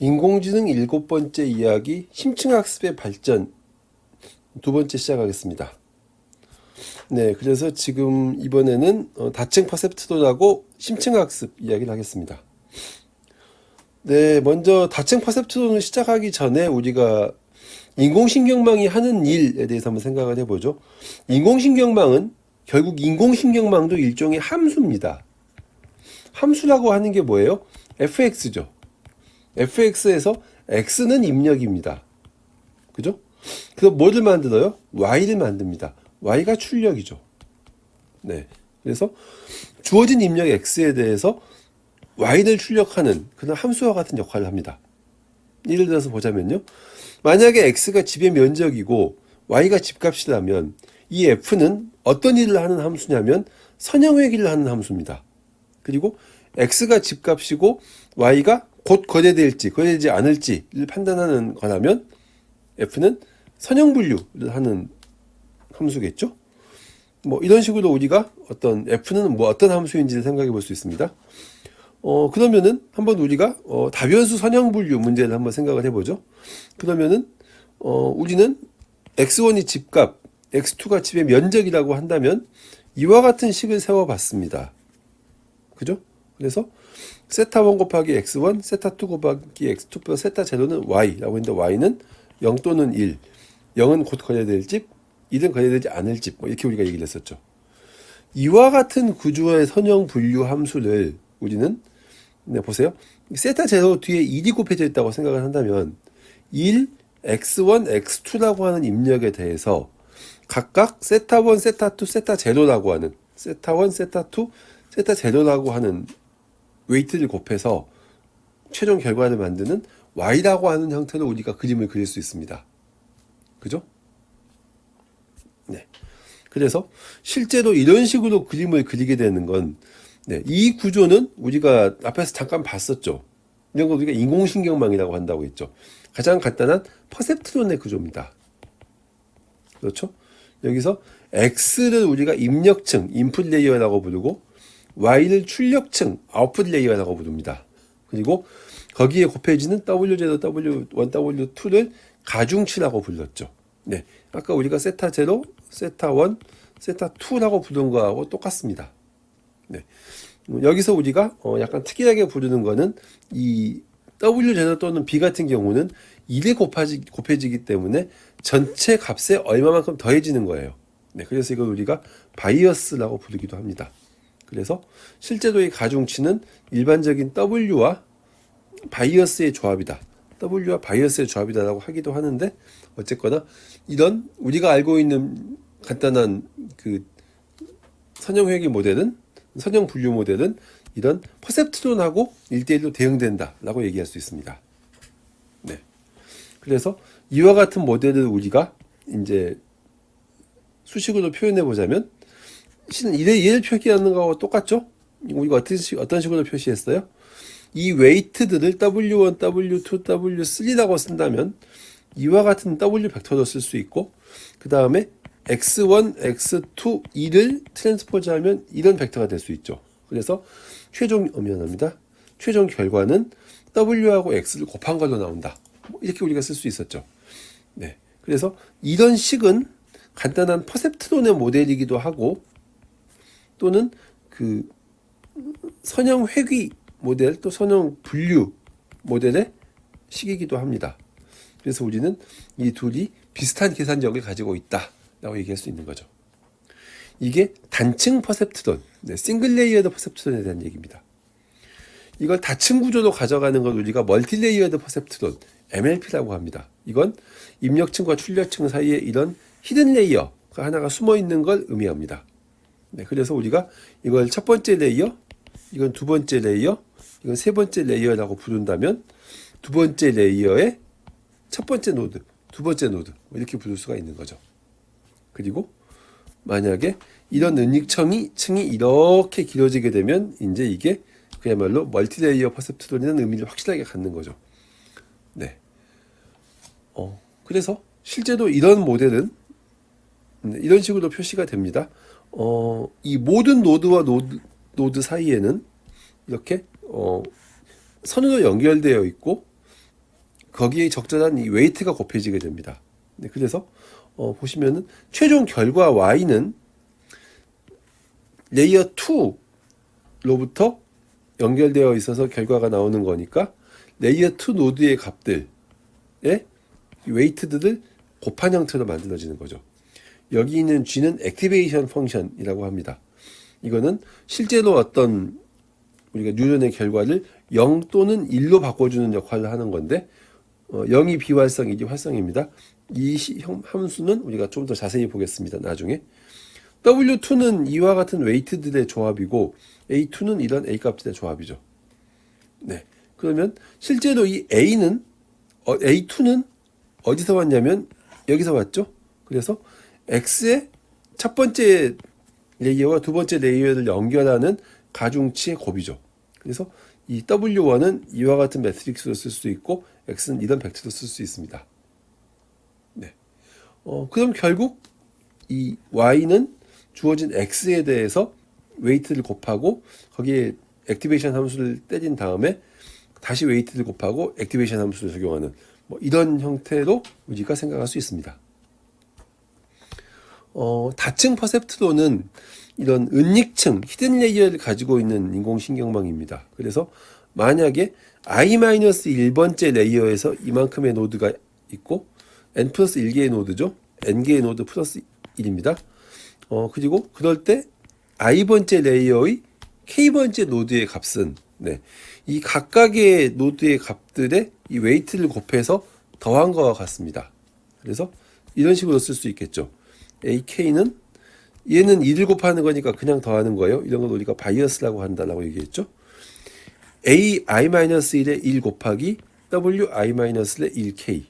인공지능 7번째 이야기 심층학습의 발전 두 번째 시작하겠습니다. 네, 그래서 지금 이번에는 다층 퍼셉트론하고 심층학습 이야기를 하겠습니다. 네, 먼저 다층 퍼셉트론을 시작하기 전에 우리가 인공신경망이 하는 일에 대해서 한번 생각을 해보죠. 인공신경망은 결국 인공신경망도 일종의 함수입니다. 함수라고 하는 게 뭐예요? fx죠. fx에서 x는 입력입니다. 그죠? 그래서 뭐를 만들어요? y를 만듭니다. y가 출력이죠. 네. 그래서 주어진 입력 x에 대해서 y를 출력하는 그런 함수와 같은 역할을 합니다. 예를 들어서 보자면요. 만약에 x가 집의 면적이고 y가 집값이라면 이 f는 어떤 일을 하는 함수냐면 선형회귀를 하는 함수입니다. 그리고 x가 집값이고 y가 곧 거래될지 거래되지 않을지를 판단하는 거라면 f는 선형분류를 하는 함수겠죠. 뭐 이런 식으로 우리가 어떤 f는 뭐 어떤 함수인지를 생각해 볼 수 있습니다. 그러면은 한번 우리가 다변수 선형분류 문제를 한번 생각을 해보죠. 그러면은 우리는 x1이 집값, x2가 집의 면적이라고 한다면 이와 같은 식을 세워봤습니다. 그죠? 그래서 세타1 곱하기 x1, 세타2 곱하기 x2 플러스 세타 제로는 y라고 했는데 y는 0 또는 1, 0은 곧 거래될 집, 1은 거래되지 않을 집, 뭐 이렇게 우리가 얘기를 했었죠. 이와 같은 구조의 선형 분류 함수를 우리는 네, 보세요. 세타 제로 뒤에 1이 곱해져 있다고 생각을 한다면 1, x1, x2라고 하는 입력에 대해서 각각 세타1, 세타2, 세타 제로라고 하는 세타1, 세타2, 세타 제로라고 하는 웨이트를 곱해서 최종 결과를 만드는 y라고 하는 형태로 우리가 그림을 그릴 수 있습니다. 그죠? 네. 그래서 실제로 이런 식으로 그림을 그리게 되는 건 네, 이 구조는 우리가 앞에서 잠깐 봤었죠. 이런 거 우리가 인공신경망이라고 한다고 했죠. 가장 간단한 퍼셉트론의 구조입니다. 그렇죠? 여기서 X를 우리가 입력층, 인풋 레이어라고 부르고 Y를 출력층, 아웃풋 레이어라고 부릅니다. 그리고 거기에 곱해지는 W0, W1, W2를 가중치라고 불렀죠. 네, 아까 우리가 세타 0, 세타 1, 세타 2라고 부른 거하고 똑같습니다. 네, 여기서 우리가 약간 특이하게 부르는 거는 이 W0 또는 B 같은 경우는 1에 곱해지기 때문에 전체 값에 얼마만큼 더해지는 거예요. 네, 그래서 이걸 우리가 바이어스라고 부르기도 합니다. 그래서 실제로 이 가중치는 일반적인 W와 바이어스의 조합이다. W와 바이어스의 조합이다라고 하기도 하는데 어쨌거나 이런 우리가 알고 있는 간단한 그 선형회귀 모델은 선형 분류 모델은 이런 퍼셉트론하고 1대1로 대응된다라고 얘기할 수 있습니다. 네. 그래서 이와 같은 모델을 우리가 이제 수식으로 표현해 보자면 얘를 표기하는 거하고 똑같죠? 우리가 어떤 식으로 표시했어요? 이 웨이트들을 W1, W2, W3라고 쓴다면 이와 같은 W 벡터로 쓸 수 있고 그 다음에 X1, X2, 2를 트랜스포즈하면 이런 벡터가 될 수 있죠. 그래서 최종 결과는 W하고 X를 곱한 걸로 나온다. 이렇게 우리가 쓸 수 있었죠. 네. 그래서 이런 식은 간단한 퍼셉트론의 모델이기도 하고 또는 그 선형 회귀 모델 또 선형 분류 모델의 식이기도 합니다. 그래서 우리는 이 둘이 비슷한 계산력을 가지고 있다라고 얘기할 수 있는 거죠. 이게 단층 퍼셉트론, 네, 싱글 레이어드 퍼셉트론에 대한 얘기입니다. 이걸 다층 구조로 가져가는 걸 우리가 멀티 레이어드 퍼셉트론, MLP라고 합니다. 이건 입력층과 출력층 사이에 이런 히든 레이어가 하나가 숨어 있는 걸 의미합니다. 네, 그래서 우리가 이걸 첫 번째 레이어, 이건 두 번째 레이어, 이건 세 번째 레이어라고 부른다면 두 번째 레이어의 첫 번째 노드, 두 번째 노드 이렇게 부를 수가 있는 거죠. 그리고 만약에 이런 은닉층이 이렇게 길어지게 되면 이제 이게 그야말로 멀티레이어 퍼셉트론이라는 의미를 확실하게 갖는 거죠. 네. 그래서 실제로 이런 모델은 이런 식으로 표시가 됩니다. 이 모든 노드와 노드 사이에는 이렇게 선으로 연결되어 있고 거기에 적절한 이 웨이트가 곱해지게 됩니다. 네, 그래서 보시면은 최종 결과 y는 레이어 2로부터 연결되어 있어서 결과가 나오는 거니까 레이어 2 노드의 값들의 웨이트들을 곱한 형태로 만들어지는 거죠. 여기 있는 g는 액티베이션 펑션이라고 합니다. 이거는 실제로 어떤 우리가 뉴런의 결과를 0 또는 1로 바꿔주는 역할을 하는 건데 0이 비활성, 1이 활성입니다. 이 함수는 우리가 좀 더 자세히 보겠습니다. 나중에. W2는 이와 같은 웨이트들의 조합이고 A2는 이런 A 값들의 조합이죠. 네. 그러면 실제로 이 A2는 어디서 왔냐면 여기서 왔죠. 그래서 X의 첫 번째 레이어와 두 번째 레이어를 연결하는 가중치의 곱이죠. 그래서 이 W1은 이와 같은 매트릭스로 쓸 수 있고 X는 이런 벡터로 쓸 수 있습니다. 네. 그럼 결국 이 Y는 주어진 X에 대해서 웨이트를 곱하고 거기에 액티베이션 함수를 때린 다음에 다시 웨이트를 곱하고 액티베이션 함수를 적용하는 이런 형태로 우리가 생각할 수 있습니다. 다층 퍼셉트론은 이런 은닉층, 히든 레이어를 가지고 있는 인공신경망입니다. 그래서 만약에 i-1번째 레이어에서 이만큼의 노드가 있고 n 플러스 1개의 노드죠. n개의 노드 플러스 1입니다. 그리고 그럴 때 i번째 레이어의 k번째 노드의 값은 이 각각의 노드의 값들의 이 웨이트를 곱해서 더한 것과 같습니다. 그래서 이런 식으로 쓸 수 있겠죠. ak는 얘는 1을 곱하는 거니까 그냥 더하는 거예요. 이런 걸 우리가 바이어스라고 한다라고 얘기했죠. ai-1의 1 곱하기 wi-1의 1k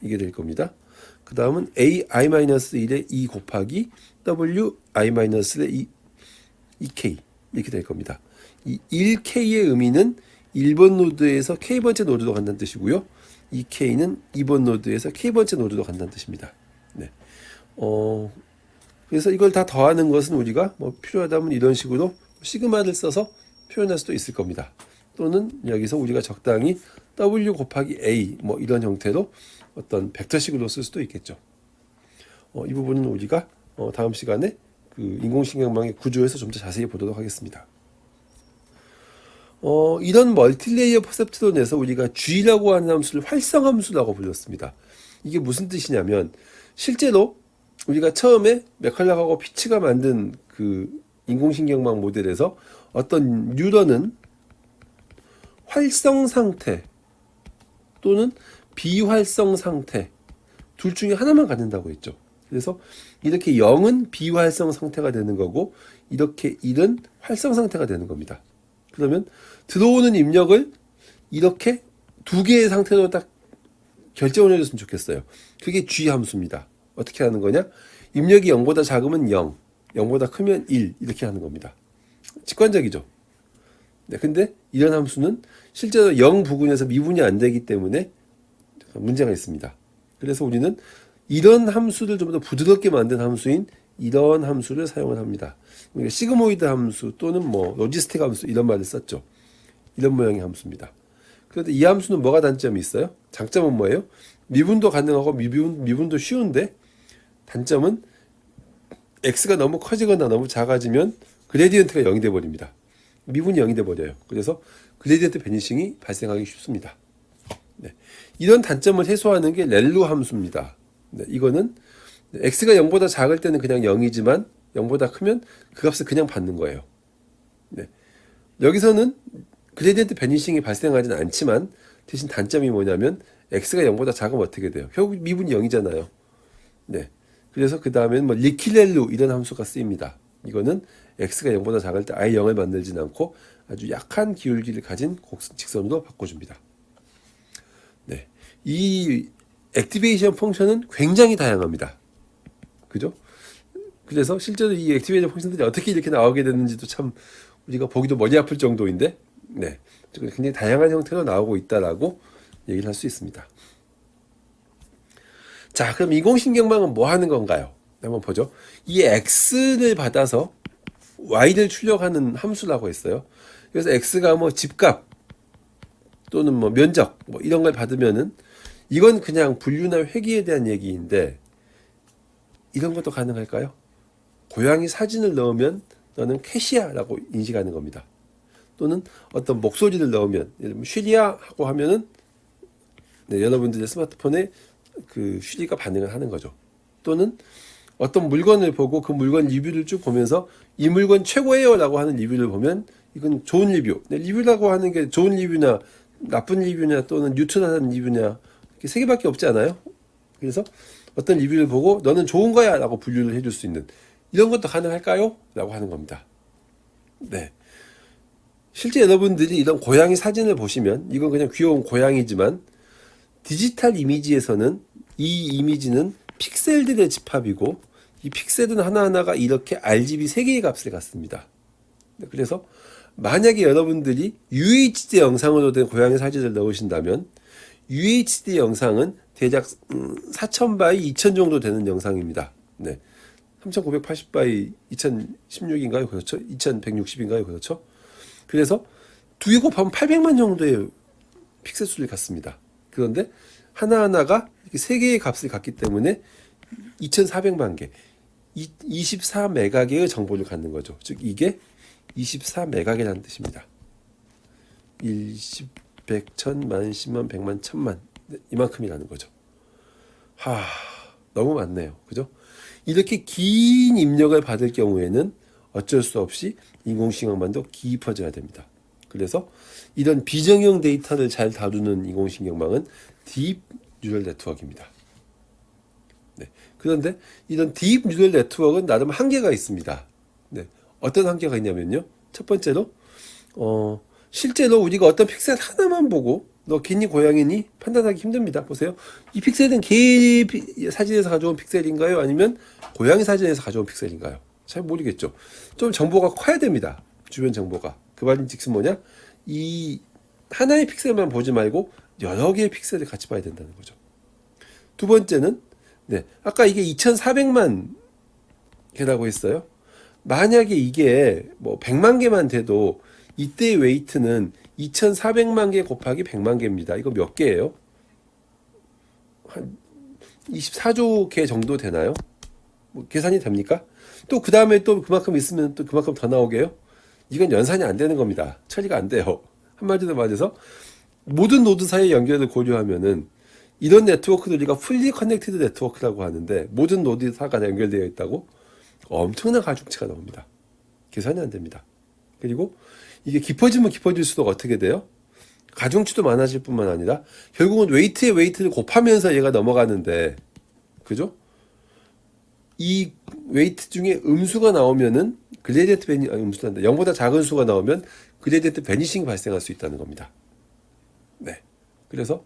이게 될 겁니다. 그 다음은 ai-1의 2 곱하기 wi-의 2k 이렇게 될 겁니다. 이 1k의 의미는 1번 노드에서 k번째 노드로 간다는 뜻이고요. 2k는 2번 노드에서 k번째 노드로 간다는 뜻입니다. 네. 그래서 이걸 다 더하는 것은 우리가 필요하다면 이런 식으로 시그마를 써서 표현할 수도 있을 겁니다. 또는 여기서 우리가 적당히 w 곱하기 a 이런 형태로 어떤 벡터식으로 쓸 수도 있겠죠. 이 부분은 우리가 다음 시간에 그 인공신경망의 구조에서 좀 더 자세히 보도록 하겠습니다. 이런 멀티레이어 퍼셉트론에서 우리가 G라고 하는 함수를 활성함수라고 불렀습니다. 이게 무슨 뜻이냐면 실제로 우리가 처음에 맥컬락하고 피츠가 만든 그 인공신경망 모델에서 어떤 뉴런은 활성 상태 또는 비활성 상태 둘 중에 하나만 갖는다고 했죠. 그래서 이렇게 0은 비활성 상태가 되는 거고 이렇게 1은 활성 상태가 되는 겁니다. 그러면 들어오는 입력을 이렇게 두 개의 상태로 딱 결정을 해줬으면 좋겠어요. 그게 G 함수입니다. 어떻게 하는 거냐? 입력이 0보다 작으면 0, 0보다 크면 1 이렇게 하는 겁니다. 직관적이죠. 네, 근데 이런 함수는 실제로 0 부근에서 미분이 안 되기 때문에 문제가 있습니다. 그래서 우리는 이런 함수를 좀 더 부드럽게 만든 함수인 이런 함수를 사용을 합니다. 우리가 시그모이드 함수 또는 로지스틱 함수 이런 말을 썼죠. 이런 모양의 함수입니다. 그런데 이 함수는 뭐가 단점이 있어요? 장점은 뭐예요? 미분도 가능하고 미분도 쉬운데 단점은 x가 너무 커지거나 너무 작아지면 그레디언트가 0이 돼 버립니다. 미분이 0이 돼 버려요. 그래서 그레디언트 베니싱이 발생하기 쉽습니다. 네. 이런 단점을 해소하는 게 렐루 함수입니다. 네. 이거는 x가 0보다 작을 때는 그냥 0이지만 0보다 크면 그 값을 그냥 받는 거예요. 네. 여기서는 그레디언트 베니싱이 발생하지는 않지만 대신 단점이 뭐냐면 x가 0보다 작으면 어떻게 돼요? 결국 미분이 0이잖아요. 네. 그래서 그 다음에는 리키렐루 이런 함수가 쓰입니다. 이거는 x가 0보다 작을 때 아예 0을 만들진 않고 아주 약한 기울기를 가진 직선으로 바꿔줍니다. 네. 이 액티베이션 펑션은 굉장히 다양합니다. 그죠? 그래서 실제로 이 액티베이션 펑션들이 어떻게 이렇게 나오게 됐는지도 참 우리가 보기도 머리 아플 정도인데, 네. 굉장히 다양한 형태로 나오고 있다라고 얘기를 할 수 있습니다. 자, 그럼 인공신경망은 뭐 하는 건가요? 한번 보죠. 이 x를 받아서 y를 출력하는 함수라고 했어요. 그래서 x가 집값 또는 면적 이런 걸 받으면은 이건 그냥 분류나 회귀에 대한 얘기인데 이런 것도 가능할까요? 고양이 사진을 넣으면 너는 캐시야라고 인식하는 겁니다. 또는 어떤 목소리를 넣으면 예를 들면 슈리야 하고 하면은 네, 여러분들의 스마트폰에 그 슈리가 반응을 하는 거죠. 또는 어떤 물건을 보고 그 물건 리뷰를 쭉 보면서 이 물건 최고예요 라고 하는 리뷰를 보면 이건 좋은 리뷰. 네, 리뷰라고 하는 게 좋은 리뷰나 나쁜 리뷰냐 또는 뉴트럴한 리뷰냐 이렇게 세 개밖에 없지 않아요? 그래서 어떤 리뷰를 보고 너는 좋은 거야 라고 분류를 해줄 수 있는 이런 것도 가능할까요? 라고 하는 겁니다. 네. 실제 여러분들이 이런 고양이 사진을 보시면 이건 그냥 귀여운 고양이지만 디지털 이미지에서는 이 이미지는 픽셀들의 집합이고 이 픽셀은 하나하나가 이렇게 RGB 3개의 값을 갖습니다. 그래서 만약에 여러분들이 UHD 영상으로 된 고양이 사진을 넣으신다면 UHD 영상은 대략 4000바이 2000 정도 되는 영상입니다. 네. 3980바이 2016인가요? 그렇죠? 2160인가요? 그렇죠? 그래서 2개 곱하면 800만 정도의 픽셀 수를 갖습니다. 그런데 하나하나가 이렇게 3개의 값을 갖기 때문에 2400만 개, 24메가개의 정보를 갖는 거죠. 즉 이게 24메가개라는 뜻입니다. 1, 10, 100, 1000만, 10만, 100만, 1000만 이만큼이라는 거죠. 너무 많네요. 그죠? 이렇게 긴 입력을 받을 경우에는 어쩔 수 없이 인공지능망도 깊어져야 됩니다. 그래서 이런 비정형 데이터를 잘 다루는 인공지능망은 딥 뉴럴 네트워크입니다. 네. 그런데 이런 딥 뉴럴 네트워크는 나름 한계가 있습니다. 네. 어떤 한계가 있냐면요. 첫 번째로 실제로 우리가 어떤 픽셀 하나만 보고 너 개니 고양이니 판단하기 힘듭니다. 보세요. 이 픽셀은 개 사진에서 가져온 픽셀인가요? 아니면 고양이 사진에서 가져온 픽셀인가요? 잘 모르겠죠. 좀 정보가 커야 됩니다. 주변 정보가. 그 말인즉슨 뭐냐? 이 하나의 픽셀만 보지 말고 여러 개의 픽셀을 같이 봐야 된다는 거죠. 두 번째는 아까 이게 2400만 개라고 했어요. 만약에 이게 뭐 100만 개만 돼도 이때의 웨이트는 2400만 개 곱하기 100만 개입니다. 이거 몇 개예요? 한 24조 개 정도 되나요? 뭐 계산이 됩니까? 또 그 다음에 또 그만큼 있으면 또 그만큼 더 나오게요? 이건 연산이 안 되는 겁니다. 처리가 안 돼요. 한마디로 말해서 모든 노드 사이의 연결을 고려하면은 이런 네트워크를 우리가 풀리 커넥티드 네트워크라고 하는데 모든 노드사가 연결되어 있다고 엄청난 가중치가 나옵니다. 계산이 안 됩니다. 그리고 이게 깊어지면 깊어질수록 어떻게 돼요? 가중치도 많아질 뿐만 아니라 결국은 웨이트에 웨이트를 곱하면서 얘가 넘어가는데 그죠? 이 웨이트 중에 음수가 나오면은 그레디언트 베니 음수란다. 0보다 작은 수가 나오면 그레디언트 베니싱이 발생할 수 있다는 겁니다. 네. 그래서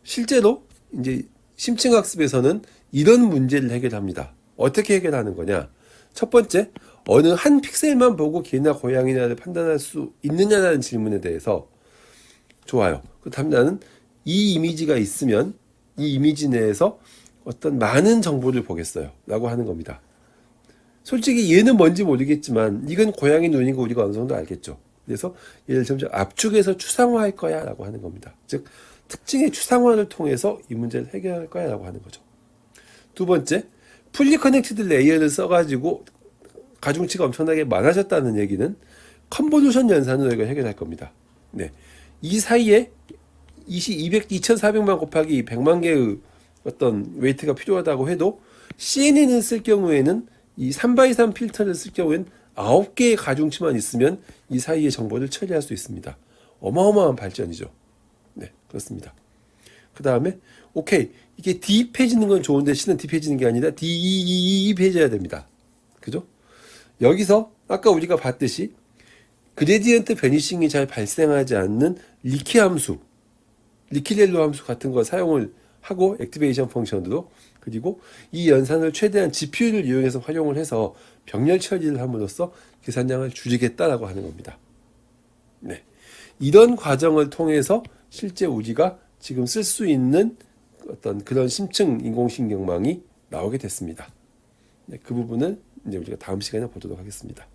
실제로 이제 심층학습에서는 이런 문제를 해결합니다. 어떻게 해결하는 거냐? 첫 번째, 어느 한 픽셀만 보고 개나 고양이냐를 판단할 수 있느냐라는 질문에 대해서 좋아요. 그렇다면 나는 이 이미지가 있으면 이 이미지 내에서 어떤 많은 정보를 보겠어요. 라고 하는 겁니다. 솔직히 얘는 뭔지 모르겠지만 이건 고양이 눈이고 우리가 어느 정도 알겠죠. 그래서 얘를 점점 압축해서 추상화할 거야 라고 하는 겁니다. 즉 특징의 추상화를 통해서 이 문제를 해결할 거야 라고 하는 거죠. 두 번째, 풀리 커넥티드 레이어를 써가지고 가중치가 엄청나게 많아졌다는 얘기는 컨볼루션 연산으로 이걸 해결할 겁니다. 네. 이 사이에 2400만 곱하기 100만 개의 어떤 웨이트가 필요하다고 해도 CNN을 쓸 경우에는 이 3x3 필터를 쓸 경우에는 9개의 가중치만 있으면 이 사이의 정보를 처리할 수 있습니다. 어마어마한 발전이죠. 네, 그렇습니다. 그 다음에 오케이, 이게 딥해지는 건 좋은데 실은 딥해지는 게 아니라 딥해져야 됩니다. 그죠? 여기서 아까 우리가 봤듯이 그레디언트 베니싱이 잘 발생하지 않는 리키 함수, 리키렐로 함수 같은 거 사용을 하고 액티베이션 펑션으로 그리고 이 연산을 최대한 GPU를 이용해서 활용을 해서 병렬 처리를 함으로써 계산량을 줄이겠다라고 하는 겁니다. 네. 이런 과정을 통해서 실제 우리가 지금 쓸 수 있는 어떤 그런 심층 인공신경망이 나오게 됐습니다. 네, 그 부분을 이제 우리가 다음 시간에 보도록 하겠습니다.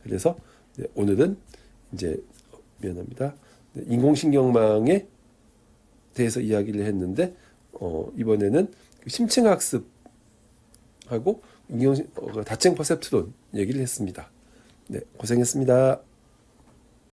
그래서 오늘은 이제 미안합니다. 인공신경망의 대해서 이야기를 했는데 이번에는 심층학습하고 다층 퍼셉트론 얘기를 했습니다. 네, 고생했습니다.